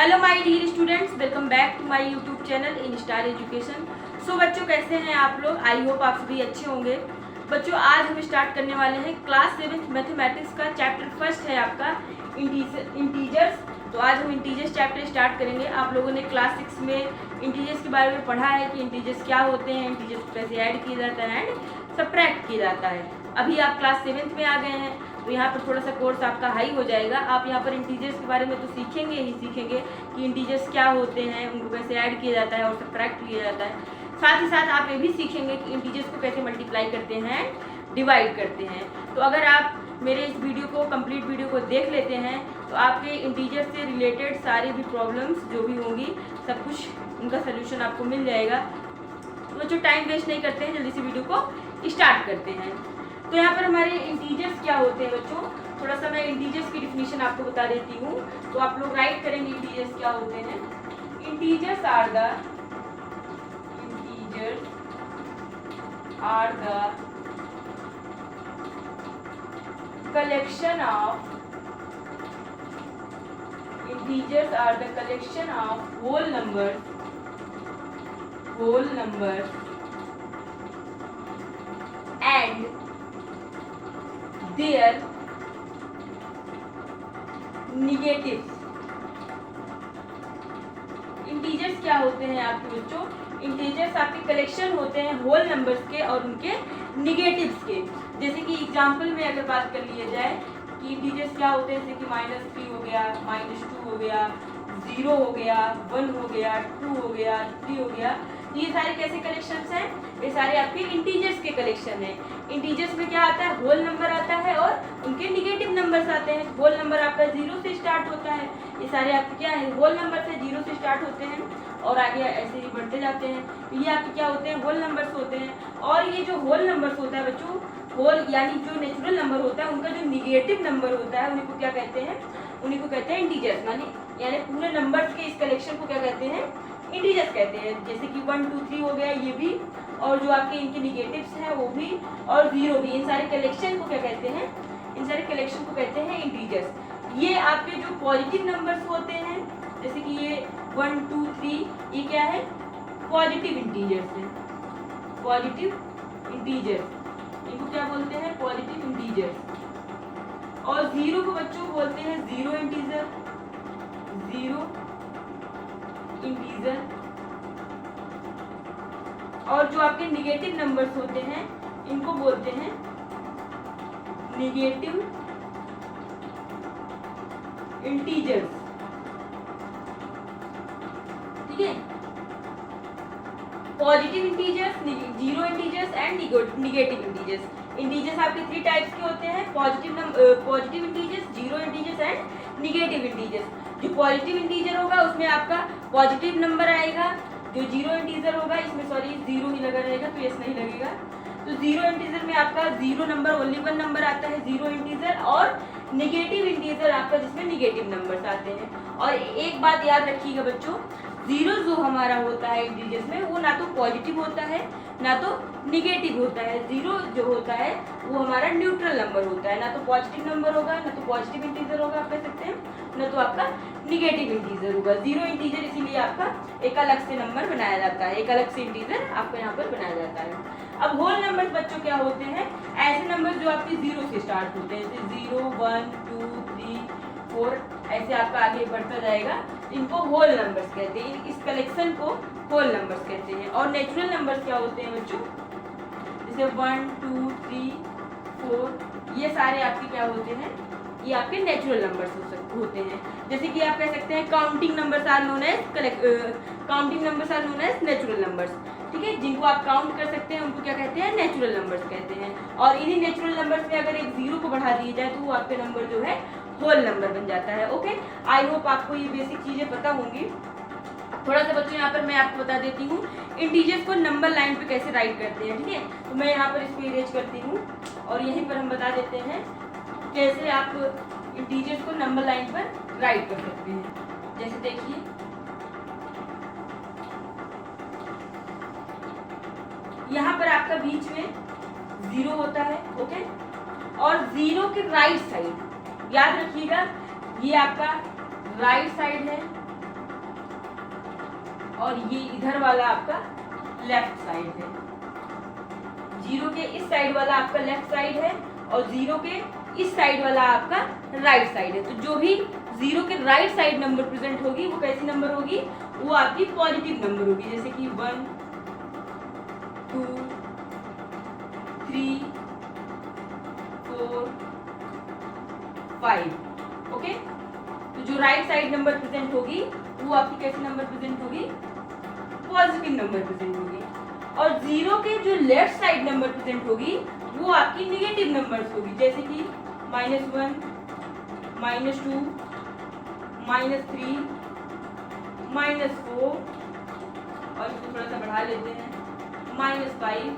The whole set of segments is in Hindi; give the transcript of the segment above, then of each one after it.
Hello my dear students, welcome back to my YouTube channel in Star Education. So बच्चों, कैसे हैं आप लोग? आई होप आप सभी अच्छे होंगे। बच्चों, आज हम स्टार्ट करने वाले हैं क्लास 7 मैथमेटिक्स का चैप्टर फर्स्ट है आपका इंटीजर्स। तो आज हम इंटीजर्स चैप्टर स्टार्ट करेंगे। आप लोगों ने क्लास 6 में इंटीजर्स के बारे में पढ़ा है कि इंटीजर्स क्या होते हैं, इंटीजर्स को कैसे ऐड किया जाता है एंड सब्ट्रैक्ट किया जाता है। अभी आप क्लास 7 में आ गए हैं तो यहाँ पर थोड़ा सा कोर्स आपका हाई हो जाएगा। आप यहाँ पर इंटीजर्स के बारे में तो सीखेंगे ही सीखेंगे कि इंटीजर्स क्या होते हैं, उनको कैसे ऐड किया जाता है और सब्ट्रैक्ट किया जाता है। साथ ही साथ आप ये भी सीखेंगे कि इंटीजर्स को कैसे मल्टीप्लाई करते हैं, डिवाइड करते हैं। तो अगर आप मेरे इस वीडियो को कंप्लीट वीडियो को देख लेते हैं तो आपके इंटीजर से रिलेटेड सारी भी प्रॉब्लम्स जो भी होंगी सब कुछ उनका सोल्यूशन आपको मिल जाएगा। तो बच्चों, टाइम वेस्ट नहीं करते हैं, जल्दी से वीडियो को स्टार्ट करते हैं। तो यहाँ पर हमारे इंटीजर्स क्या होते हैं बच्चों, थोड़ा सा मैं इंटीजर्स की डिफिनीशन आपको बता देती हूँ। तो आप लोग राइट करेंगे इंटीजर्स क्या होते हैं। Integers are the collection of integers are the collection of whole numbers and their negatives। Integers क्या होते हैं आपके बच्चों? इंटीजर्स आपके कलेक्शन होते हैं होल नंबर्स के और उनके निगेटिव्स के। जैसे कि एग्जांपल में अगर बात कर लिया जाए कि इंटीजर्स क्या होते हैं, जैसे कि -3 हो गया, -2 हो गया, 0 हो गया, 1 हो गया, 2 हो गया, 3 हो गया। ये सारे कैसे कलेक्शंस हैं? ये सारे आपके इंटीजर्स के कलेक्शन हैं। इंटीजर्स में क्या आता है? होल नंबर आता है और उनके निगेटिव नंबर्स आते हैं। होल नंबर आपका 0 से स्टार्ट होता है। ये सारे आपके क्या है? होल नंबर से 0 से स्टार्ट होते हैं और आगे ऐसे ही बढ़ते जाते हैं। तो ये आपके क्या होते हैं? होल नंबर्स होते हैं। और ये जो होल नंबर्स होता है बच्चों, होल यानी जो नेचुरल नंबर होता है, उनका जो निगेटिव नंबर होता है उन्हीं को क्या कहते हैं? उन्हीं को कहते हैं इंटीजर्स। यानी पूरे नंबर्स के इस कलेक्शन को क्या कहते हैं? इंटीजर्स कहते हैं। जैसे कि 1 2 3 हो गया, ये भी, और जो आपके इनके निगेटिव्स हैं वो भी, और 0 भी। इन सारे कलेक्शन को क्या कहते हैं? इन सारे कलेक्शन को कहते हैं इंटीजर्स। ये आपके जो पॉजिटिव नंबर्स होते हैं, जैसे कि ये 1 2 3, ये क्या है? पॉजिटिव इंटीजर्स है। पॉजिटिव इंटीजर्स, इनको क्या बोलते हैं? Positive integers. और 0 को बच्चों बोलते हैं जीरो इंटीजर। और जो आपके निगेटिव नंबर्स होते हैं इनको बोलते हैं निगेटिव इंटीजर्स। ठीक है, positive integers, zero integers and negative integers. Integers आपके 3 टाइप्स के होते हैं: positive integers, zero integers and negative integers. जो पॉजिटिव इंटीजर होगा उसमें आपका पॉजिटिव नंबर आएगा। जो जीरो इंटीजर होगा इसमें जीरो ही लगा रहेगा, तो यस नहीं लगेगा। तो जीरो इंटीजर में आपका जीरो नंबर, ओनली 1 नंबर आता है जीरो इंटीजर, और निगेटिव इंटीजर आपका जिसमें निगेटिव नंबर्स आते हैं। और एक बात याद रखिएगा बच्चों, जीरो जो हमारा होता है इंटीजर्स में, वो ना तो पॉजिटिव होता है ना तो निगेटिव होता है। जीरो जो होता है वो हमारा न्यूट्रल नंबर होता है, ना तो पॉजिटिव नंबर होगा, ना तो पॉजिटिव इंटीजर होगा आप कह सकते हैं, ना तो आपका निगेटिव इंटीजर होगा। जीरो इंटीजर इसीलिए आपका एक अलग से नंबर बनाया जाता है, एक अलग से इंटीजर आपको यहाँ पर बनाया जाता है। अब होल नंबर बच्चों क्या होते हैं? ऐसे नंबर जो आपके 0 से स्टार्ट होते हैं, जैसे 0 1 2 3 4, ऐसे आपका आगे बढ़ता जाएगा। इनको होल नंबर्स कहते हैं। इस कलेक्शन को होल नंबर्स कहते हैं। और नेचुरल नंबर्स क्या होते हैं बच्चों? जैसे 1 2 3 4, ये सारे आपके क्या होते हैं? ये आपके नेचुरल नंबर्स होते हैं। जैसे कि आप कह सकते हैं counting numbers are known as natural numbers. ठीक है, जिनको आप काउंट कर सकते हैं उनको क्या कहते हैं? नेचुरल नंबर्स कहते हैं। और इन्हीं नेचुरल नंबर्स में अगर एक 0 को बढ़ा दिया जाए तो वो आपके नंबर जो है होल नंबर बन जाता है। ओके, आई होप आपको ये बेसिक चीजें पता होंगी। थोड़ा सा बच्चों यहाँ पर मैं आपको बता देती हूँ इंटीजर्स को नंबर लाइन पे कैसे राइट करते हैं। ठीक है, तो मैं यहाँ पर इसको इरेज करती हूँ और यहीं पर हम बता देते हैं कैसे आप इंटीजर्स को नंबर लाइन पर राइट कर सकते हैं। जैसे देखिए, यहाँ पर आपका बीच में 0 होता है। ओके, और 0 के राइट साइड याद रखिएगा, ये आपका राइट साइड है और ये इधर वाला आपका लेफ्ट साइड है। 0 के इस साइड वाला आपका लेफ्ट साइड है और 0 के इस साइड वाला आपका राइट साइड है। तो जो भी 0 के राइट साइड नंबर प्रेजेंट होगी वो कैसी नंबर होगी, वो आपकी पॉजिटिव नंबर होगी। जैसे कि 1 2 3 4 5। ओके, तो जो राइट साइड नंबर प्रेजेंट होगी वो आपकी कैसी नंबर प्रेजेंट होगी, पॉजिटिव नंबर प्रेजेंट होगी। और 0 के जो लेफ्ट साइड नंबर प्रेजेंट होगी वो आपकी निगेटिव नंबर्स होगी। जैसे कि -1 -2 -3 -4 और इसको थोड़ा सा बढ़ा लेते हैं -5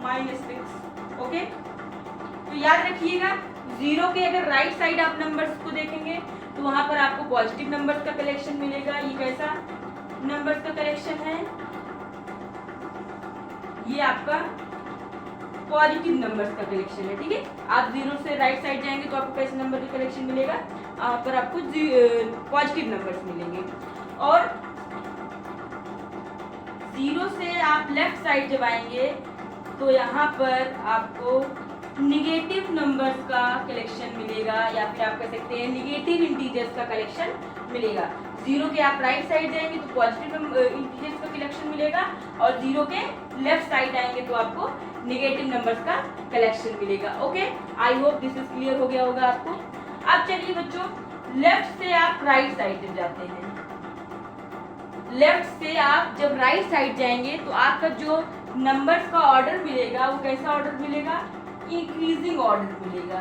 -6। ओके, तो याद रखिएगा 0 के अगर राइट साइड आप नंबर्स को देखेंगे तो वहां पर आपको पॉजिटिव नंबर्स का कलेक्शन मिलेगा। ये कैसा नंबर्स का कलेक्शन है, ये आपका पॉजिटिव नंबर्स का कलेक्शन है। ठीक है, आप 0 से राइट साइड जाएंगे तो आपको कैसे नंबर का कलेक्शन मिलेगा, यहाँ पर आपको पॉजिटिव नंबर्स मिलेंगे। और 0 से आप लेफ्ट साइड जब आएंगे तो यहाँ पर आपको निगेटिव नंबर्स का कलेक्शन मिलेगा, या फिर आप कह सकते हैं निगेटिव इंटीजर्स का कलेक्शन मिलेगा। 0 के आप राइट साइड जाएंगे तो पॉजिटिव इंटीजर्स का कलेक्शन मिलेगा और 0 के लेफ्ट साइड आएंगे तो आपको निगेटिव नंबर्स का कलेक्शन मिलेगा। Okay, I hope this is clear हो गया होगा आपको। अब चलिए बच्चों, लेफ्ट से आप राइट साइड जब जाते हैं, लेफ्ट से आप जब राइट साइड जाएंगे तो आपका जो नंबर्स का ऑर्डर मिलेगा वो कैसा ऑर्डर मिलेगा, इंक्रीजिंग ऑर्डर मिलेगा।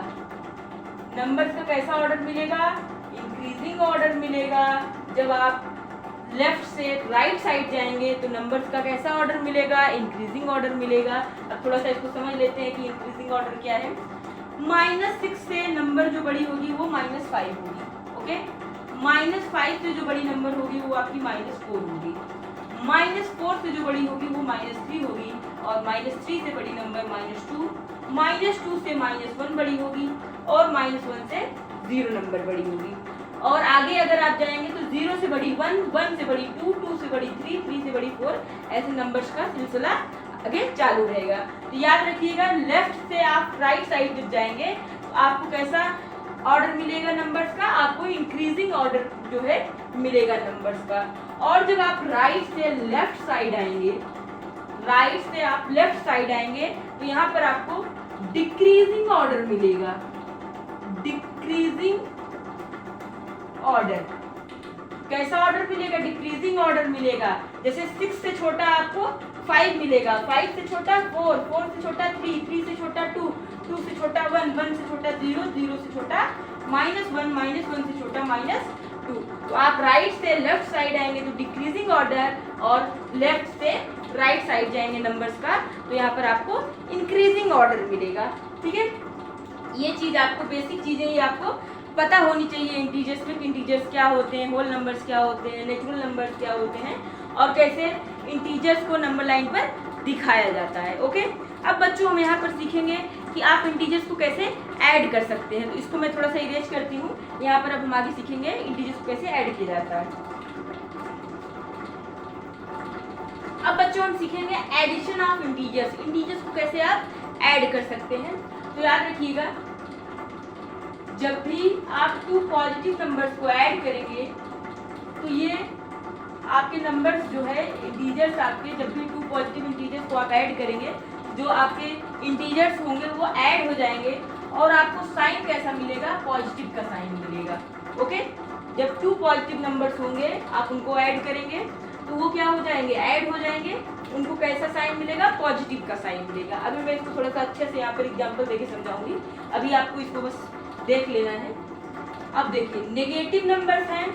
नंबर्स का कैसा ऑर्डर मिलेगा, इंक्रीजिंग ऑर्डर मिलेगा। जब आप लेफ्ट से राइट साइड जाएंगे तो नंबर्स का कैसा ऑर्डर मिलेगा, इंक्रीजिंग ऑर्डर मिलेगा। अब थोड़ा सा इसको समझ लेते हैं कि इंक्रीजिंग ऑर्डर क्या है। -6 से नंबर जो बड़ी होगी वो -5 होगी। ओके, -5 से जो बड़ी नंबर होगी वो आपकी -4 होगी। -4 से जो बड़ी होगी वो -3 होगी और -3 से बड़ी नंबर -2, -2 से -1 बड़ी होगी और -1 से 0 नंबर बड़ी होगी। और आगे अगर आप जाएंगे तो 0 से बड़ी 1, 1 से बड़ी 2, 2 से बड़ी 3, 3 से बड़ी 4, ऐसे नंबर्स का सिलसिला आगे चालू रहेगा। तो याद रखिएगा, लेफ्ट से आप राइट साइड जब जाएंगे तो आपको कैसा ऑर्डर मिलेगा नंबर्स का, आपको इंक्रीजिंग ऑर्डर जो है मिलेगा नंबर्स का। और जब आप राइट से लेफ्ट साइड आएंगे, राइट से आप लेफ्ट साइड आएंगे तो यहाँ पर आपको डिक्रीजिंग ऑर्डर मिलेगा। डिक्रीजिंग ऑर्डर, कैसा ऑर्डर मिलेगा, डिक्रीजिंग ऑर्डर मिलेगा। जैसे 6 से छोटा आपको 5 मिलेगा, 5 से छोटा 4, 4 से छोटा 3, 3 से छोटा 2, 2 से छोटा 1, 1 से छोटा 0, 0 से छोटा -1, -1 से छोटा -2। तो आप राइट से लेफ्ट साइड आएंगे तो डिक्रीजिंग ऑर्डर, और लेफ्ट से राइट साइड जाएंगे नंबर्स का तो यहाँ पर आपको इंक्रीजिंग ऑर्डर मिलेगा। ठीक है, ये चीज आपको बेसिक चीजें ये आपको पता होनी चाहिए इंटीजर्स में, इंटीजर्स क्या होते हैं, होल नंबर्स क्या होते हैं, नेचुरल नंबर्स क्या होते हैं और कैसे इंटीजर्स को नंबर लाइन पर दिखाया जाता है। ओके, अब बच्चों हम यहाँ पर सीखेंगे कि आप इंटीजर्स को कैसे ऐड कर सकते हैं। तो इसको मैं थोड़ा सा इरेज करती हूँ। यहाँ पर अब हम आगे सीखेंगे इंटीजर्स को कैसे ऐड किया जाता है। अब बच्चों हम सीखेंगे एडिशन ऑफ इंटीजर्स, इंटीजर्स को कैसे आप ऐड कर सकते हैं। तो याद रखिएगा, जब भी आप 2 पॉजिटिव नंबर्स को ऐड करेंगे तो ये आपके नंबर्स जो है इंटीजर्स, आपके जब भी 2 पॉजिटिव इंटीजर्स को आप ऐड करेंगे, जो आपके इंटीजर्स होंगे वो ऐड हो जाएंगे और आपको साइन कैसा मिलेगा, पॉजिटिव का साइन मिलेगा। ओके, जब 2 पॉजिटिव नंबर्स होंगे आप उनको ऐड करेंगे तो वो क्या हो जाएंगे, ऐड हो जाएंगे, उनको कैसा साइन मिलेगा, पॉजिटिव का साइन मिलेगा। अभी मैं इसको थोड़ा सा अच्छे से यहाँ पर एग्जाम्पल देके समझाऊंगी, अभी आपको इसको बस देख लेना है। अब देखिए, नेगेटिव नंबर्स हैं,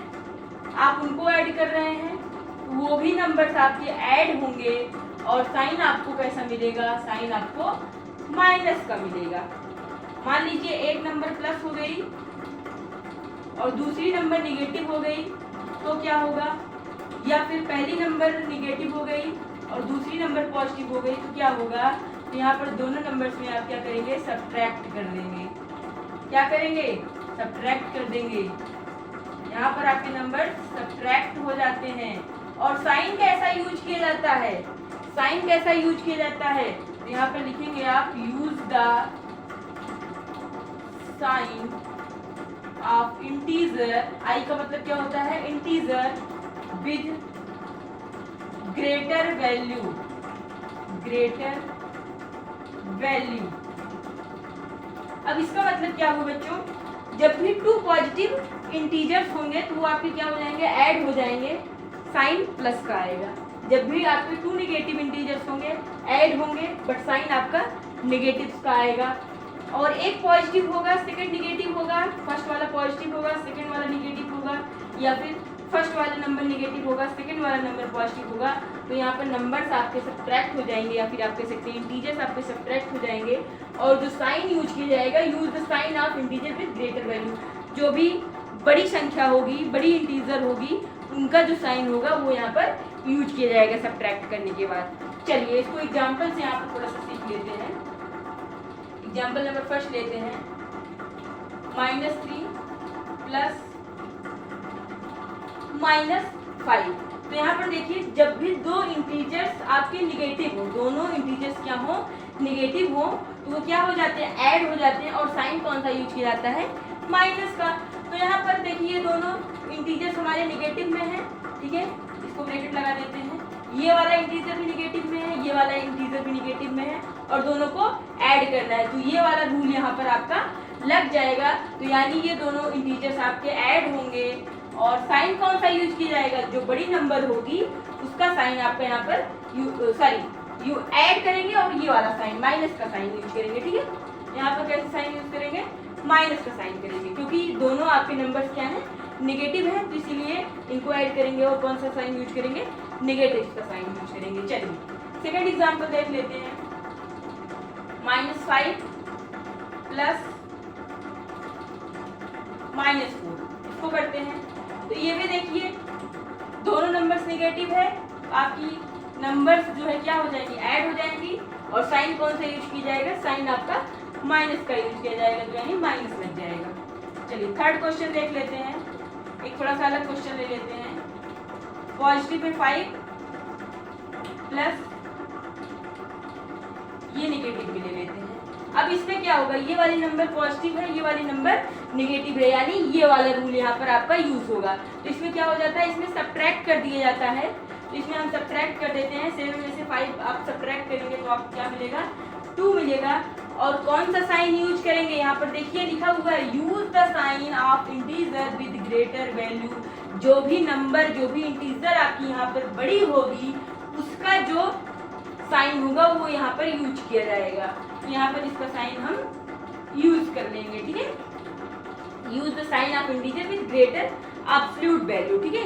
आप उनको ऐड कर रहे हैं, वो भी नंबर्स आपके ऐड होंगे और साइन आपको कैसा मिलेगा, साइन आपको माइनस का मिलेगा। मान लीजिए एक नंबर प्लस हो गई और दूसरी नंबर निगेटिव हो गई तो क्या होगा, या फिर पहली नंबर निगेटिव हो गई और दूसरी नंबर पॉजिटिव हो गई तो क्या होगा। तो यहाँ पर दोनों नंबर्स में आप क्या करेंगे, सब्ट्रैक्ट कर देंगे। क्या करेंगे, सब्ट्रैक्ट कर देंगे। यहाँ पर आपके नंबर सब्ट्रैक्ट हो जाते हैं। और साइन कैसा यूज किया जाता है, साइन कैसा यूज किया जाता है, तो यहाँ पर लिखेंगे आप use the sign of integer, I का मतलब क्या होता है integer, with greater value, greater value. अब इसका मतलब क्या हुआ बच्चों, जब भी टू पॉजिटिव इंटीजर्स होंगे तो वो आपके क्या हो जाएंगे, ऐड हो जाएंगे, साइन प्लस का आएगा। जब भी आपके टू नेगेटिव इंटीजर्स होंगे ऐड होंगे बट साइन आपका नेगेटिव का आएगा। और एक पॉजिटिव होगा सेकंड नेगेटिव होगा, फर्स्ट वाला पॉजिटिव होगा सेकंड वाला नेगेटिव होगा, या फिर फर्स्ट वाला नंबर नेगेटिव होगा सेकंड वाला नंबर पॉजिटिव होगा, तो यहाँ पर नंबर्स आपके सब्ट्रैक्ट हो जाएंगे, या फिर आप कह सकते हैं इंटीजर्स आपके सब्ट्रैक्ट हो जाएंगे। और जो साइन यूज किया जाएगा, use the sign of integer with greater value, जो भी बड़ी संख्या होगी, बड़ी इंटीजर होगी, उनका जो साइन होगा वो यहाँ पर यूज किया जाएगा सब्ट्रैक्ट करने के बाद। चलिए इसको एग्जाम्पल से यहाँ पर थोड़ा सा सीख लेते हैं। एग्जाम्पल नंबर फर्स्ट लेते हैं, -3 प्लस -5। तो यहाँ पर देखिए जब भी दो इंटीजर्स आपके निगेटिव हो, दोनों इंटीजर्स क्या हो, निगेटिव हो, तो वो क्या हो जाते हैं, ऐड हो जाते हैं। और साइन कौन सा यूज किया जाता है, माइनस का। तो यहाँ पर देखिए दोनों इंटीजर्स हमारे निगेटिव में है, ठीक है, इसको ब्रैकेट लगा देते हैं। ये वाला इंटीजर भी निगेटिव में है, ये वाला इंटीजर भी निगेटिव में है, और दोनों को ऐड करना है, तो ये वाला रूल यहाँ पर आपका लग जाएगा। तो यानी ये दोनों इंटीजर्स आपके ऐड होंगे, और साइन कौन सा यूज किया जाएगा, जो बड़ी नंबर होगी उसका साइन आपका यहाँ पर यू ऐड करेंगे, और ये वाला साइन माइनस का साइन यूज करेंगे, ठीक है। यहाँ पर कैसे साइन यूज करेंगे, माइनस का साइन करेंगे, क्योंकि दोनों आपके नंबर्स क्या हैं, नेगेटिव है, तो इसीलिए इनको ऐड करेंगे। और कौन सा साइन यूज करेंगे, नेगेटिव का साइन यूज करेंगे। चलिए सेकंड एग्जांपल देख लेते हैं, -5 प्लस -4, इसको करते हैं। तो ये भी देखिए दोनों नंबर्स नेगेटिव है, आपकी नंबर्स जो है क्या हो जाएंगी, ऐड हो जाएंगी। और साइन कौन सा यूज किया जाएगा, साइन आपका माइनस का यूज किया जाएगा, तो यानी माइनस लग जाएगा। चलिए थर्ड क्वेश्चन देख लेते हैं, एक थोड़ा सा अलग क्वेश्चन ले लेते हैं। पॉजिटिव में 5 प्लस ये नेगेटिव भी ले लेते हैं। अब इसमें क्या होगा, ये वाली नंबर पॉजिटिव है, ये वाली नंबर नेगेटिव है, यानी ये वाला रूल यहाँ पर आपका यूज होगा। तो इसमें क्या हो जाता है, इसमें सब्ट्रैक्ट कर दिया जाता है। तो इसमें हम सब्ट्रैक्ट कर देते हैं, 7 में से 5 आप सब्ट्रैक्ट करेंगे तो आपको क्या मिलेगा, 2 मिलेगा। और कौन सा साइन यूज करेंगे, यहाँ पर देखिए लिखा हुआ है use the sign of integer with greater value. जो भी नंबर, जो भी इंटीजर आपकी यहाँ पर बड़ी होगी उसका जो साइन होगा वो यहाँ पर यूज किया जाएगा। तो यहाँ पर इसका साइन हम यूज कर लेंगे, ठीक है। Use the sign of integer with greater absolute value, ठीक है।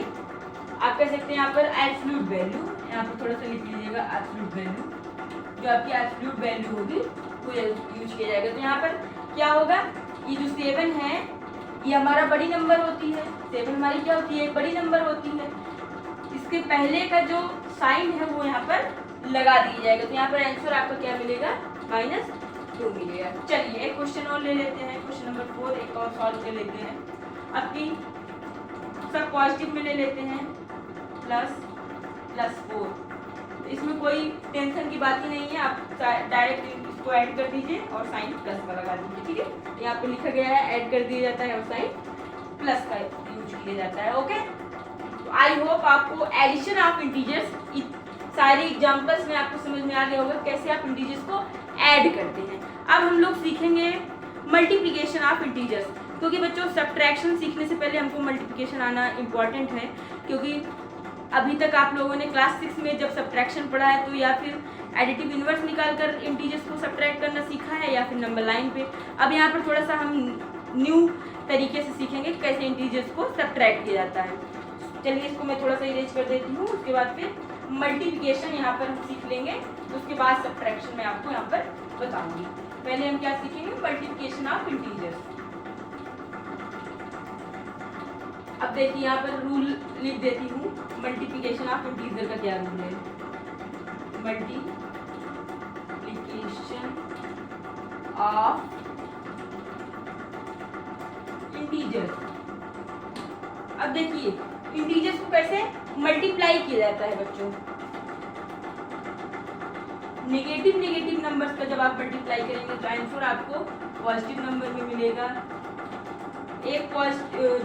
आप कह सकते हैं यहाँ पर एब्सोल्यूट वैल्यू, यहाँ पर थोड़ा सा लिख लीजिएगा एब्सोल्यूट वैल्यू, जो आपकी एब्सोल्यूट वैल्यू होगी वो यूज किया जाएगा। तो यहाँ पर क्या होगा, ये जो 7 है ये हमारा बड़ी नंबर होती है, 7 हमारी क्या होती है, बड़ी नंबर होती है। इसके पहले का जो साइन है वो यहाँ पर लगा दिया जाएगा। तो यहाँ पर आंसर आपका क्या मिलेगा, -2 मिलेगा। चलिए एक क्वेश्चन और ले लेते हैं, क्वेश्चन नंबर 4 एक और सॉल्व कर लेते हैं। आपकी सब पॉजिटिव में ले लेते हैं, +4। इसमें कोई टेंशन की बात ही नहीं है, आप डायरेक्ट इसको ऐड कर दीजिए और साइन प्लस का लगा दीजिए, ठीक है। यहाँ पे लिखा गया है ऐड कर दिया जाता है और साइन प्लस का यूज किया जाता है, ओके। तो आई होप आपको एडिशन ऑफ इंटीजर्स सारे एग्जांपल्स में आपको समझ में आ गया होगा कैसे आप इंटीजर्स को ऐड करते हैं। अब हम लोग सीखेंगे मल्टीप्लिकेशन ऑफ इंटीजर्स, क्योंकि बच्चों सब्ट्रैक्शन सीखने से पहले हमको मल्टीप्लिकेशन आना इम्पॉर्टेंट है। क्योंकि अभी तक आप लोगों ने क्लास 6 में जब सब्ट्रैक्शन पढ़ा है तो या फिर एडिटिव इनवर्स निकाल कर इंटीजर्स को सब्ट्रैक्ट करना सीखा है, या फिर नंबर लाइन पे। अब यहाँ पर थोड़ा सा हम न्यू तरीके से सीखेंगे कैसे इंटीजर्स को सब्ट्रैक्ट किया जाता है। चलिए इसको मैं थोड़ा सा इरेज कर देती हूँ, उसके बाद फिर मल्टीप्लिकेशन यहाँ पर हम सीख लेंगे, तो उसके बाद सब्ट्रैक्शन मैं आपको यहाँ पर बताऊंगी। पहले हम क्या सीखेंगे, मल्टीप्लिकेशन ऑफ इंटीजर्स। अब देखिए यहाँ पर रूल लिख देती हूँ, मल्टीप्लिकेशन ऑफ इंटीजर का क्या रूल है, मल्टीप्लिकेशन ऑफ इंटीजर्स। अब देखिए इंटीजर्स को कैसे कैसे मल्टीप्लाई किया जाता है बच्चों। नेगेटिव नंबर्स का जब आप मल्टीप्लाई करेंगे तो आंसर आपको पॉजिटिव नंबर में मिलेगा।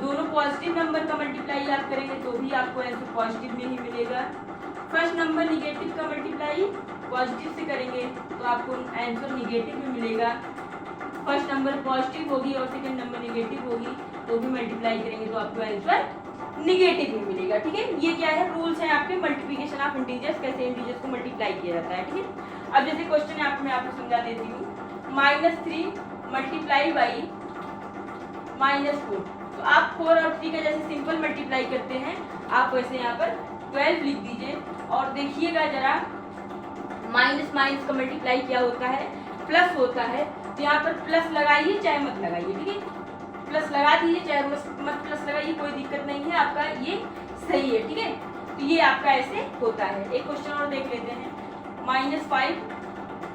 दोनों पॉजिटिव नंबर का मल्टीप्लाई आप करेंगे तो भी आपको आंसर पॉजिटिव में ही मिलेगा। फर्स्ट नंबर निगेटिव का मल्टीप्लाई पॉजिटिव से करेंगे तो आपको आंसर निगेटिव में मिलेगा। फर्स्ट नंबर पॉजिटिव होगी और सेकंड नंबर निगेटिव होगी तो भी मल्टीप्लाई करेंगे तो आपको आंसर निगेटिव में मिलेगा। ठीक है, ये क्या है, रूल्स हैं आपके मल्टीप्लिकेशन ऑफ इंटीजर्स, कैसे इंटीजर्स को मल्टीप्लाई किया जाता है। ठीक है, अब जैसे क्वेश्चन है मैं आपको समझा देती हूँ। -3 मल्टीप्लाई बाई -4, तो आप 4 और 3 का जैसे सिंपल मल्टीप्लाई करते हैं आप वैसे यहाँ पर 12 लिख दीजिए। और देखिएगा जरा माइनस माइनस का मल्टीप्लाई क्या होता है, प्लस होता है, तो यहाँ पर प्लस लगाइए चाहे मत लगाइए। ठीक है, प्लस लगा दीजिए चाहे मत प्लस लगाइए, कोई दिक्कत नहीं है, आपका ये सही है। ठीक है, तो ये आपका ऐसे होता है। एक क्वेश्चन और देख लेते हैं। -5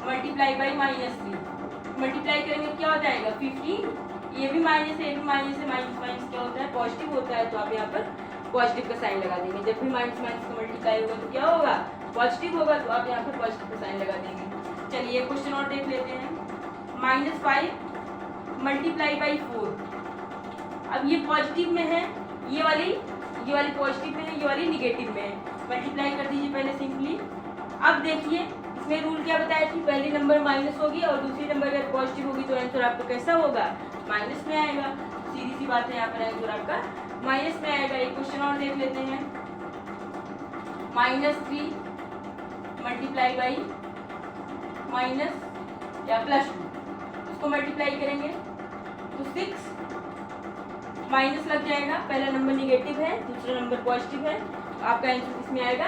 मल्टीप्लाई बाई -3 मल्टीप्लाई करेंगे क्या हो जाएगा 15। ये भी माइनस है, ये भी माइनस है, माइनस माइनस क्या होता है पॉजिटिव होता है, तो आप यहाँ पर पॉजिटिव का साइन लगा देंगे। जब भी माइनस माइनस का मल्टीप्लाई होगा तो क्या होगा पॉजिटिव होगा, तो आप यहाँ पर पॉजिटिव का साइन लगा देंगे। चलिए क्वेश्चन और देख लेते हैं। -5 मल्टीप्लाई बाई 4, अब ये पॉजिटिव में है, ये वाली पॉजिटिव में है, ये वाली निगेटिव में है। मल्टीप्लाई कर दीजिए पहले सिंपली। अब देखिए इसमें रूल क्या बताया थी, पहली नंबर माइनस होगी और दूसरी नंबर अगर पॉजिटिव होगी तो आंसर आपका कैसा होगा माइनस में आएगा। सीधी सी बात है, यहाँ पर आंसर आपका माइनस में आएगा। एक क्वेश्चन और देख लेते हैं। -3 मल्टीप्लाई बाई माइनस या +2, उसको मल्टीप्लाई करेंगे तो 6 माइनस लग जाएगा। पहला नंबर निगेटिव है, दूसरा नंबर पॉजिटिव है, तो आपका आंसर किसमें आएगा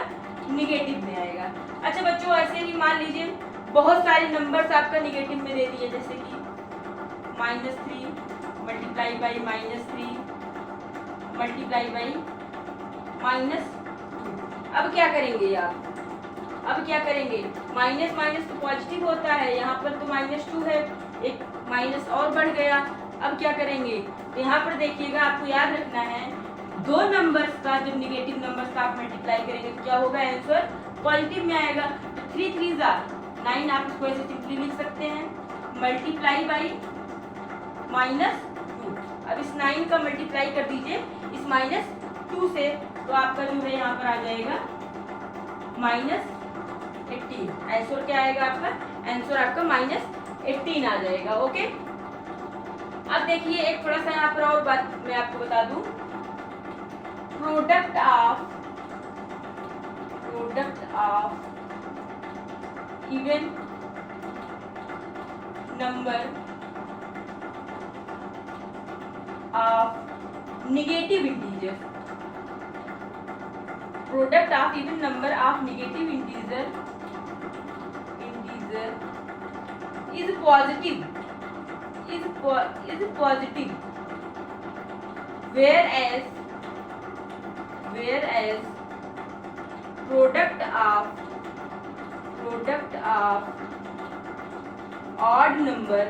निगेटिव में आएगा। अच्छा बच्चों, ऐसे ही मान लीजिए बहुत सारे नंबर्स आपका निगेटिव में दे दिए, जैसे कि -3 मल्टीप्लाई बाई -3 मल्टीप्लाई बाई -2। अब क्या करेंगे आप, अब क्या करेंगे, माइनस माइनस तो पॉजिटिव होता है, यहाँ पर तो -2 है, एक माइनस और बढ़ गया। अब क्या करेंगे, तो यहाँ पर देखिएगा आपको याद रखना है, दो नंबर्स का जब निगेटिव नंबर्स का आप मल्टीप्लाई करेंगे तो क्या होगा आंसर पॉजिटिव में आएगा। तो 3 3 9, आप इसको ऐसे सिंपली लिख सकते हैं मल्टीप्लाई बाई -2। अब इस 9 का मल्टीप्लाई कर दीजिए इस -2 से, तो आपका जो है यहाँ पर आ जाएगा -18। आंसर क्या आएगा आपका, आंसर आपका -18 आ जाएगा। ओके, अब देखिए एक थोड़ा सा यहाँ पर और बात मैं आपको बता दूं। Product of even number of negative integer, product of even number of negative integer is positive, whereas product of odd number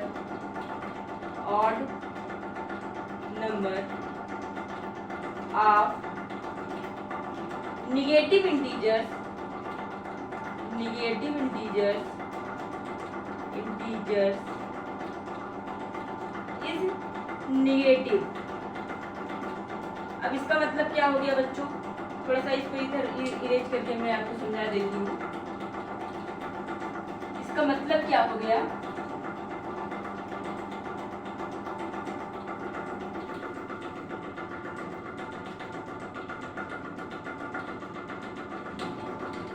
of negative integers is negative। अब इसका मतलब क्या हो गया बच्चों, थोड़ा सा इसको इधर इरेज करके मैं आपको समझा देती हूँ। इसका मतलब क्या हो गया,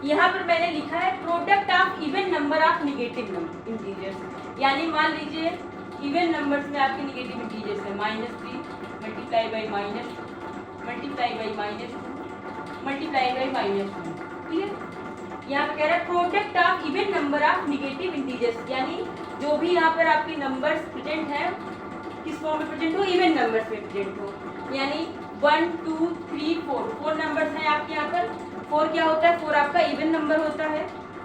यहाँ पर मैंने लिखा है product of even number of negative integers, यानी मान लीजिए इवन नंबर्स में आपके नेगेटिव इंटीजर्स है -3 multiply by -2 multiply by -2 multiply by -2। ठीक है, यहाँ पर कह रहा है product of even number of negative integers, यानी जो भी यहाँ पर आपके नंबर्स प्रेजेंट है किस फॉर्म में प्रेजेंट हो, इवन नंबर्स में प्रेजेंट हो। यानी 1 2 3 4 नंबर्स हैं आपके यहाँ पर। 4 क्या होता है, 4 आपका इवन नंबर होता है।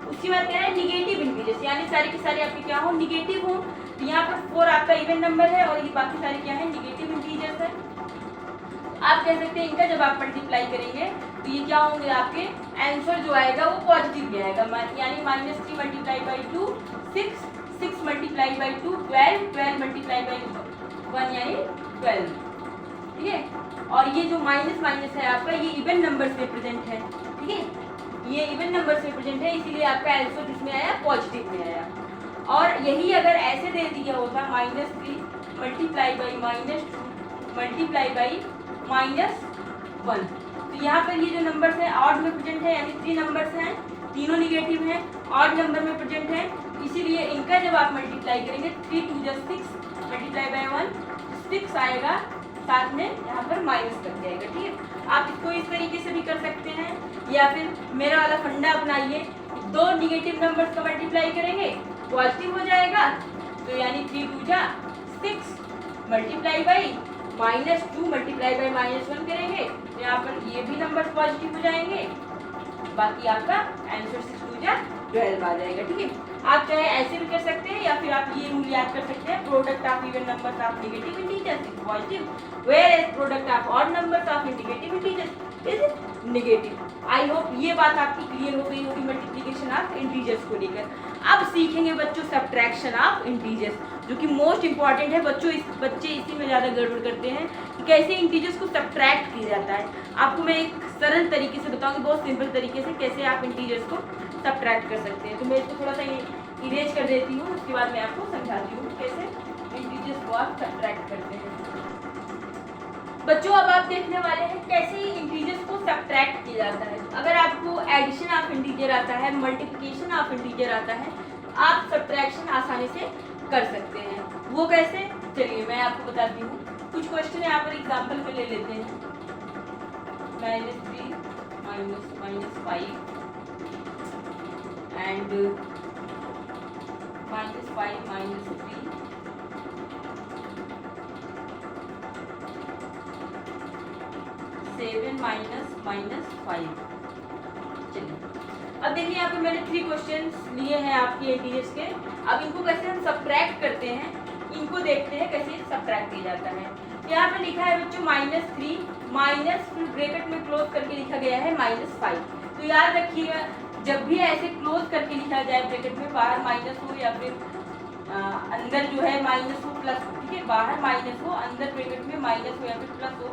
उसके बाद क्या है निगेटिव इंटीजर्स, यानी सारे के सारे आपके क्या हो निगेटिव हो। तो यहाँ पर 4 आपका इवन नंबर है और ये बाकी सारे क्या है निगेटिव इंटीजर्स है। आप कह सकते हैं इनका जब आप मल्टीप्लाई करेंगे तो ये क्या होंगे, आपके आंसर जो आएगा वो पॉजिटिव में आएगा, यानी -3 multiply by 2 6, 6 multiply by 2 12, 12 multiply by 1 यानी 12, ठीक है। और ये जो माइनस माइनस है आपका, ये इवन नंबर्स में प्रेजेंट है, ठीक है, ये इवन नंबर्स में प्रेजेंट है, इसीलिए आपका आंसर किसमें आया, पॉजिटिव में आया। और यही अगर ऐसे दे दिया होता -3 मल्टीप्लाई बाई -2 मल्टीप्लाई बाई -1, तो यहाँ पर ये जो नंबर्स हैं ऑड में प्रेजेंट है, यानी 3 नंबर्स हैं, तीनों निगेटिव हैं, ऑड नंबर में प्रेजेंट है, इसीलिए इनका जब आप मल्टीप्लाई करेंगे 3 2 6 मल्टीप्लाई बाई 1 6 आएगा, साथ में यहाँ पर माइनस लग जाएगा, ठीक है। आप इसको इस तरीके से भी कर सकते हैं, या फिर मेरा वाला फंडा अपनाइए, दो निगेटिव नंबर्स का मल्टीप्लाई करेंगे पॉजिटिव हो जाएगा, तो यानी 3 2 जा 6 मल्टीप्लाई बाई -2 मल्टीप्लाई बाई -1 करेंगे, तो यहाँ पर ये भी नंबर पॉजिटिव हो जाएंगे, बाकी आपका आंसर 6 2 जा 12 आ जाएगा, ठीक है। आप चाहे ऐसे भी कर सकते हैं, या फिर आप ये रूल याद कर सकते हैं, product of even numbers of negative integers is positive, whereas product of odd numbers of negative integers is negative. I hope ये बात आपकी क्लियर हो गई होगी मल्टीप्लिकेशन ऑफ इंटीजर्स को लेकर। अब सीखेंगे बच्चों सब्ट्रैक्शन ऑफ इंटीजर्स, जो कि मोस्ट इंपॉर्टेंट है बच्चों, बच्चे इसी में ज़्यादा गड़बड़ करते हैं कि कैसे इंटीजर्स को सब्ट्रैक्ट किया जाता है। आपको मैं एक सरल तरीके से बताऊंगी, बहुत सिंपल तरीके से कैसे आप इंटीजर्स को सब्ट्रैक्ट कर सकते हैं। तो मैं इसको थोड़ा सा इरेज कर देती हूँ, उसके बाद मैं आपको समझाती हूँ कैसे इंटीजर्स को आप सब्ट्रैक्ट करते हैं। बच्चों अब आप देखने वाले हैं कैसे इंटीजर्स को सब्ट्रैक्ट किया जाता है। अगर आपको एडिशन ऑफ इंटीजर आता है, मल्टीप्लिकेशन ऑफ इंटीजर आता है, आप सब्ट्रैक्शन आसानी से कर सकते हैं। वो कैसे, चलिए मैं आपको बताती हूँ। कुछ क्वेश्चन यहाँ पर एग्जाम्पल में ले लेते हैं। -3 -5 एंड -5 -3 7 -5। चलिए अब देखिए यहाँ पे मैंने 3 क्वेश्चंस लिए हैं आपके इंटीजर्स के। अब इनको कैसे हम सब्ट्रैक्ट करते हैं, इनको देखते हैं कैसे सब्ट्रैक्ट किया जाता है। यहाँ पे लिखा है बच्चों -3 माइनस, फिर ब्रैकेट में क्लोज करके लिखा गया है -5। तो याद रखिएगा जब भी ऐसे क्लोज करके लिखा जाए ब्रैकेट में, बाहर माइनस हो या फिर अंदर जो है माइनस हो प्लस हो, ठीक है, बाहर माइनस हो अंदर ब्रैकेट में माइनस हो या फिर प्लस हो,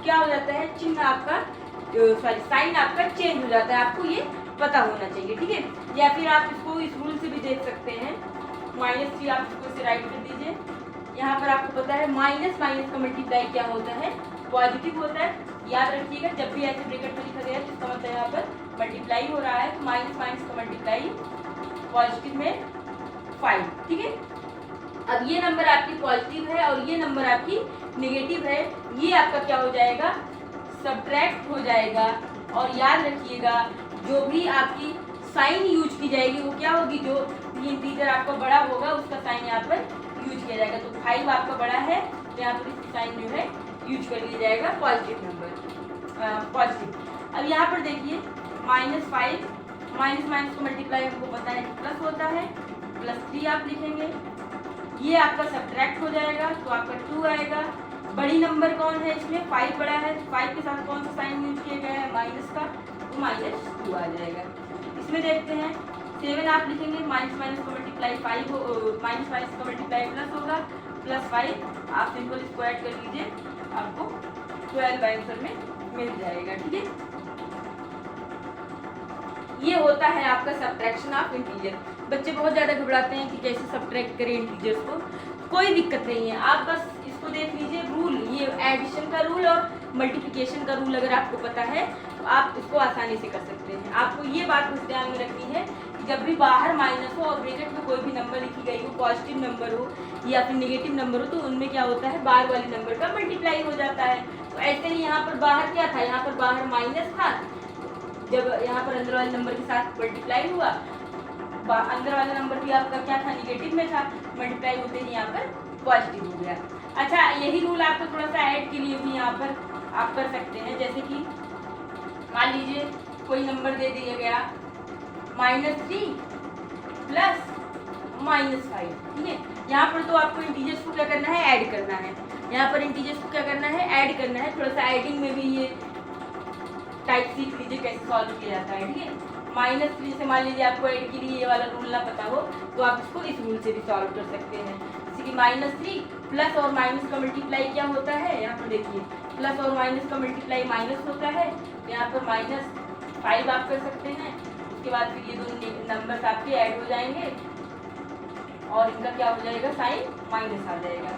क्या हो जाता है, चिन्ह आपका साइन आपका चेंज हो जाता है, आपको ये पता होना चाहिए, ठीक है। या फिर आप इसको इस रूल से भी देख सकते हैं, -3 आप इसको इसे राइट कर दीजिए। यहाँ पर आपको पता है माइनस माइनस का मल्टीप्लाई क्या होता है, पॉजिटिव होता है। याद रखिएगा जब भी ऐसे ब्रैकेट में लिखा गया है तो इसका मतलब यहाँ पर मल्टीप्लाई हो रहा है, तो माइनस माइनस का मल्टीप्लाई पॉजिटिव में 5, ठीक है। अब ये नंबर आपकी पॉजिटिव है और ये नंबर आपकी नेगेटिव है, ये आपका क्या हो जाएगा, सब्ट्रैक्ट हो जाएगा। और याद रखिएगा जो भी आपकी साइन यूज की जाएगी वो क्या होगी, जो इंटीजर आपका बड़ा होगा उसका साइन यहाँ पर यूज किया जाएगा। तो 5 आपका बड़ा है तो यहाँ पर इसका साइन जो है यूज कर लिया जाएगा पॉजिटिव नंबर, पॉजिटिव। अब यहाँ पर देखिए -5 माइनस माइनस को मल्टीप्लाई हमको पता है प्लस होता है, +3 आप लिखेंगे, ये आपका सब्ट्रैक्ट हो जाएगा तो आपका 2 आएगा। बड़ी नंबर कौन है इसमें, 5 बड़ा है, 5 के साथ कौन सा साइन यूज किया गया है, माइनस का, तो -2 आ जाएगा। इसमें देखते हैं 7 आप लिखेंगे, माइनस माइनस का मल्टीप्लाई 5 हो, माइनस माइनस का मल्टीप्लाई प्लस होगा, +5 आप सिंपल इसको ऐड कर लीजिए, आपको 12 आंसर में मिल जाएगा, ठीक है। ये होता है आपका सब्ट्रैक्शन ऑफ इंटीजर। बच्चे बहुत ज़्यादा घबराते हैं कि कैसे सब्ट्रैक्ट करें इंटीजर्स को, कोई दिक्कत नहीं है, आप बस इसको देख लीजिए रूल, ये एडिशन का रूल और मल्टीप्लिकेशन का रूल अगर आपको पता है तो आप इसको आसानी से कर सकते हैं। आपको ये बात कुछ ध्यान में रखनी है कि जब भी बाहर माइनस हो और ब्रैकेट में कोई भी नंबर लिखी गई हो, पॉजिटिव नंबर हो या फिर नेगेटिव नंबर हो, तो उनमें क्या होता है, बाहर वाले नंबर का मल्टीप्लाई हो जाता है। तो ऐसे ही यहाँ पर बाहर क्या था, यहाँ पर बाहर माइनस था, जब यहाँ पर अंदर वाले नंबर के साथ मल्टीप्लाई हुआ, अंदर वाला नंबर भी आपका क्या था, निगेटिव में था, मल्टीप्लाई होते ही यहाँ पर पॉजिटिव हो गया। अच्छा यही रूल आपको थोड़ा सा ऐड के लिए भी यहाँ पर आप कर सकते हैं, जैसे कि मान लीजिए कोई नंबर दे दिया गया -3 + -5, ठीक है। यहाँ पर तो आपको इंटीजर्स को क्या करना है, ऐड करना है। यहाँ पर इंटीजर्स को क्या करना है, ऐड करना है। थोड़ा सा एडिंग में भी ये टाइप सीख लीजिए कैसे सॉल्व किया जाता है, ठीक है। -3 से मान लीजिए आपको ऐड के लिए ये वाला रूल ना पता हो तो आप इसको इस रूल से भी सॉल्व कर सकते हैं। जैसे कि -3 प्लस और माइनस का मल्टीप्लाई क्या होता है, यहाँ पर देखिए प्लस और माइनस का मल्टीप्लाई माइनस होता है, यहाँ पर -5 आप कर सकते हैं। उसके बाद फिर ये दोनों नंबर्स आपके ऐड हो जाएंगे और इनका क्या हो जाएगा, साइन माइनस आ जाएगा।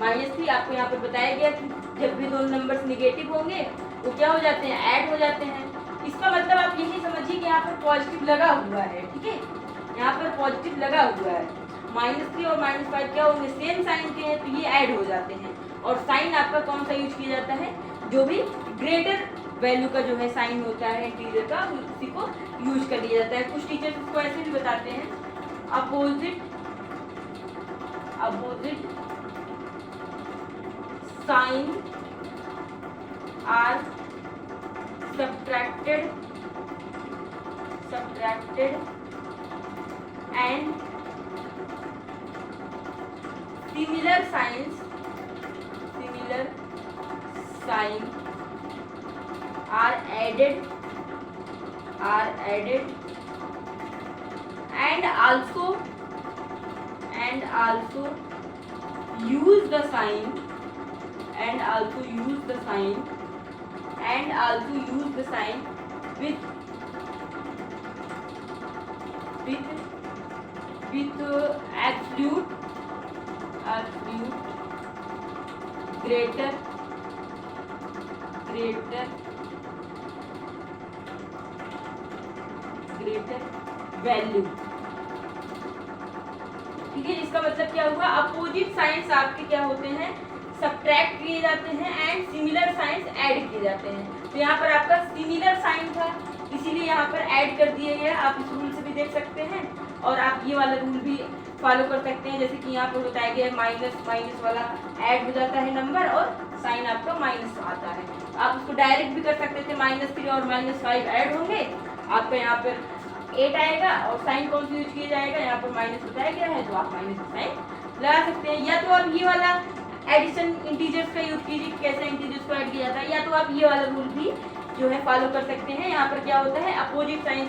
-3 आपको यहाँ पर बताया गया कि जब भी दोनों नंबर्स निगेटिव होंगे वो क्या हो जाते हैं, ऐड हो जाते हैं। इसका मतलब आप यही समझिए कि यहाँ पर पॉजिटिव लगा हुआ है, ठीक है, यहाँ पर पॉजिटिव लगा हुआ है। -3 और -5 क्या होंगे, सेम साइन के हैं तो ये ऐड हो जाते हैं। और साइन आपका कौन सा यूज किया जाता है, जो भी ग्रेटर वैल्यू का जो है साइन होता है इंटीजर का, उसी को यूज कर लिया जाता है। कुछ टीचर्स इसको ऐसे भी बताते हैं, opposite sign are subtracted and similar signs are added and also use the sign with absolute greater value, ठीक है। इसका मतलब क्या हुआ, अपोजिट साइंस आपके क्या होते हैं, सब्ट्रैक्ट किए जाते हैं एंड सिमिलर साइंस ऐड किए जाते हैं। तो यहाँ पर आपका सिमिलर साइन था इसीलिए यहाँ पर ऐड कर दिए गए। आप इस रूल से भी देख सकते हैं और आप ये वाला रूल भी फॉलो कर सकते हैं। जैसे कि यहाँ पर बताया गया है माइनस वाला ऐड हो जाता है नंबर और साइन आपका माइनस आता है। आप उसको डायरेक्ट भी कर सकते थे, -3 और -5 ऐड होंगे, आपका यहाँ पर 8 आएगा और साइन कौन सा यूज किया जाएगा, यहाँ पर माइनस बताया गया है तो आप माइनस साइन लगा सकते हैं। या तो आप ये वाला एडिशन इंटीजर्स का यूज कीजिए, कैसे इंटीजर्स को ऐड किया जाता है, या तो आप ये वाला रूल भी जो है फॉलो कर सकते हैं। यहाँ पर क्या होता है, अपोजिट साइंस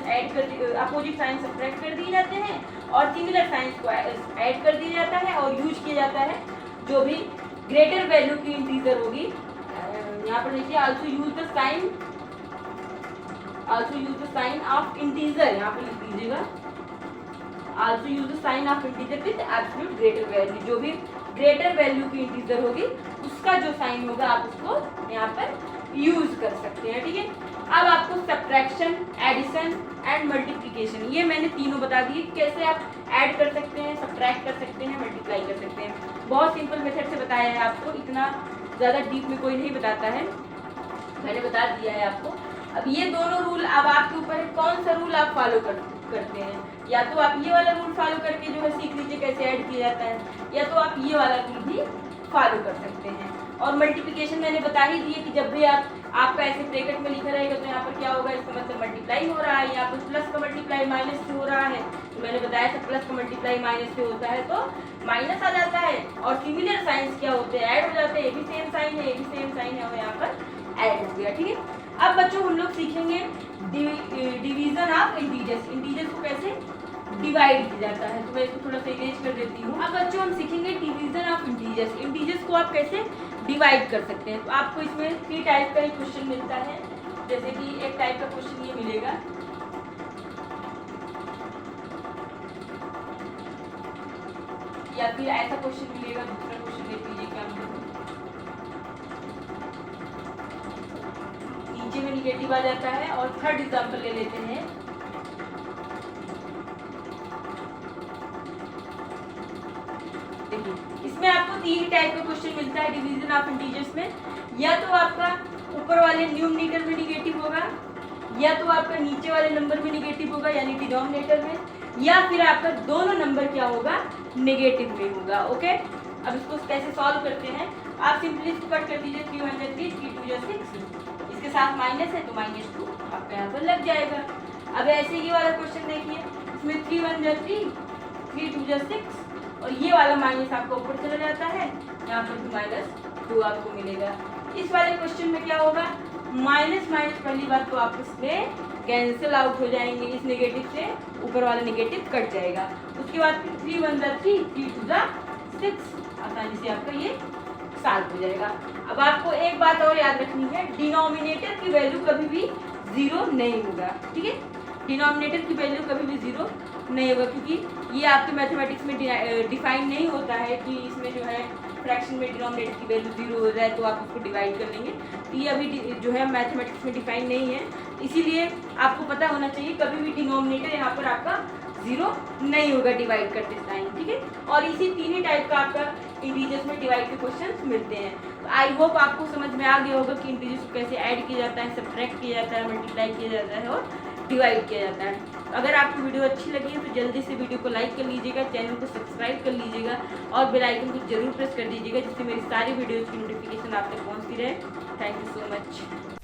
सब्ट्रैक्ट कर दिए जाते हैं और सिमिलर साइंस को ऐड कर दिया जाता है और यूज किया जाता है जो भी ग्रेटर वैल्यू की इंटीजर होगी। यहाँ पर देखिए also use the sign of integer, यहाँ पर लिख दीजिएगा also use the sign of integer with absolute greater value. जो भी ग्रेटर वैल्यू की इंटीजर होगी उसका जो साइन होगा आप उसको यहाँ पर यूज कर सकते हैं, ठीक है। अब आपको सब्ट्रैक्शन, एडिशन एंड मल्टीप्लिकेशन, ये मैंने तीनों बता दिए कैसे आप ऐड कर सकते हैं, सब्ट्रैक्ट कर सकते हैं, मल्टीप्लाई कर सकते हैं। बहुत सिंपल मेथड से बताया है आपको, इतना ज़्यादा डीप में कोई नहीं बताता है, मैंने बता दिया है आपको। अब ये दोनों रूल अब आपके ऊपर है कौन सा रूल आप फॉलो करते हैं। या तो आप ये वाला रूल फॉलो करके जो है सीख लीजिए कैसे ऐड किया जाता है, या तो आप ये वाला रूल भी फॉलो कर सकते हैं। और मल्टीप्लिकेशन मैंने बता ही दिए कि जब भी आपका ऐसे ब्रैकेट में लिखा रहेगा तो यहाँ पर क्या होगा, इसका मतलब मल्टीप्लाई हो रहा है। यहाँ पर प्लस का मल्टीप्लाई माइनस से हो रहा है तो मैंने बताया था प्लस का मल्टीप्लाई माइनस से होता है तो माइनस आ जाता है। और सिमिलर साइंस क्या होते हैं, ऐड हो जाते हैं। ये भी सेम साइन है, ये भी सेम साइन है और यहाँ पर ऐड हो गया, ठीक है। अब बच्चों हम लोग सीखेंगे डिवीजन ऑफ इंटीजर्स, इंटीजर्स को कैसे डिवाइड किया जाता है। तो मैं इसको थोड़ा सा इरेज कर देती हूँ। अब बच्चों हम सीखेंगे डिवीजन ऑफ इंटीजर्स, इंटीजर्स को आप कैसे डिवाइड कर सकते हैं। तो आपको इसमें 3 टाइप का ही क्वेश्चन मिलता है। जैसे कि एक टाइप का क्वेश्चन ये मिलेगा, या फिर ऐसा क्वेश्चन मिलेगा, दूसरा क्वेश्चन देख लीजिए क्या मिलेगा, नीचे में निगेटिव आ जाता है। और थर्ड एग्जांपल ले लेते हैं, देखिए इसमें आपको 3 टाइप का क्वेश्चन मिलता है डिवीजन ऑफ इंटीजर्स में। या तो आपका ऊपर वाले न्यूमरेटर में निगेटिव होगा, या तो आपका नीचे वाले नंबर में निगेटिव होगा यानी डिनोमिनेटर में, या फिर आपका दोनों नंबर क्या होगा, नेगेटिव में होगा। ओके, अब इसको कैसे सॉल्व करते हैं, आप सिंपली इसको कट कर दीजिए। 3 1 3, 3 2 6, इसके साथ माइनस है तो -2 आपका यहाँ पर लग जाएगा। अब ऐसे ये वाला क्वेश्चन देखिए, इसमें 3 1 3, 3 2 6 और ये वाला माइनस आपका ऊपर चला जाता है, यहाँ पर भी 2 आपको मिलेगा। इस वाले क्वेश्चन में क्या होगा, माइनस माइनस पहली बात तो आपस में कैंसिल आउट हो जाएंगे, इस नेगेटिव से ऊपर वाला नेगेटिव कट जाएगा। उसके बाद फिर 3 1 3, 3 2 6, आसानी से आपका ये सॉल्व हो जाएगा। अब आपको एक बात और याद रखनी है, डिनोमिनेटर की वैल्यू कभी भी 0 नहीं होगा, ठीक है। डिनोमिनेटर की वैल्यू कभी भी 0 नहीं होगा, क्योंकि ये आपके मैथमेटिक्स में डिफाइन नहीं होता है कि इसमें जो है फ्रैक्शन में डिनोमिनेटर की वैल्यू 0 हो जाए तो आप उसको डिवाइड कर लेंगे। तो ये अभी जो है मैथमेटिक्स में डिफाइन नहीं है, इसीलिए आपको पता होना चाहिए कभी भी डिनोमिनेटर यहाँ पर आपका 0 नहीं होगा डिवाइड करते टाइम, ठीक है। और इसी 3 ही टाइप का आपका इंटीजर्स में डिवाइड के क्वेश्चंस मिलते हैं। तो आई होप आपको समझ में आ गया होगा कि इंटीजर्स को कैसे ऐड किया जाता है, सब्ट्रैक्ट किया जाता है, मल्टीप्लाई किया जाता है और डिवाइड किया जाता है। अगर आपको वीडियो अच्छी लगी है तो जल्दी से वीडियो को लाइक कर लीजिएगा, चैनल को सब्सक्राइब कर लीजिएगा और बेल आइकन को जरूर प्रेस कर दीजिएगा, जिससे मेरी सारी वीडियोज़ की नोटिफिकेशन आप तक पहुँचती रहे। Thank you so much.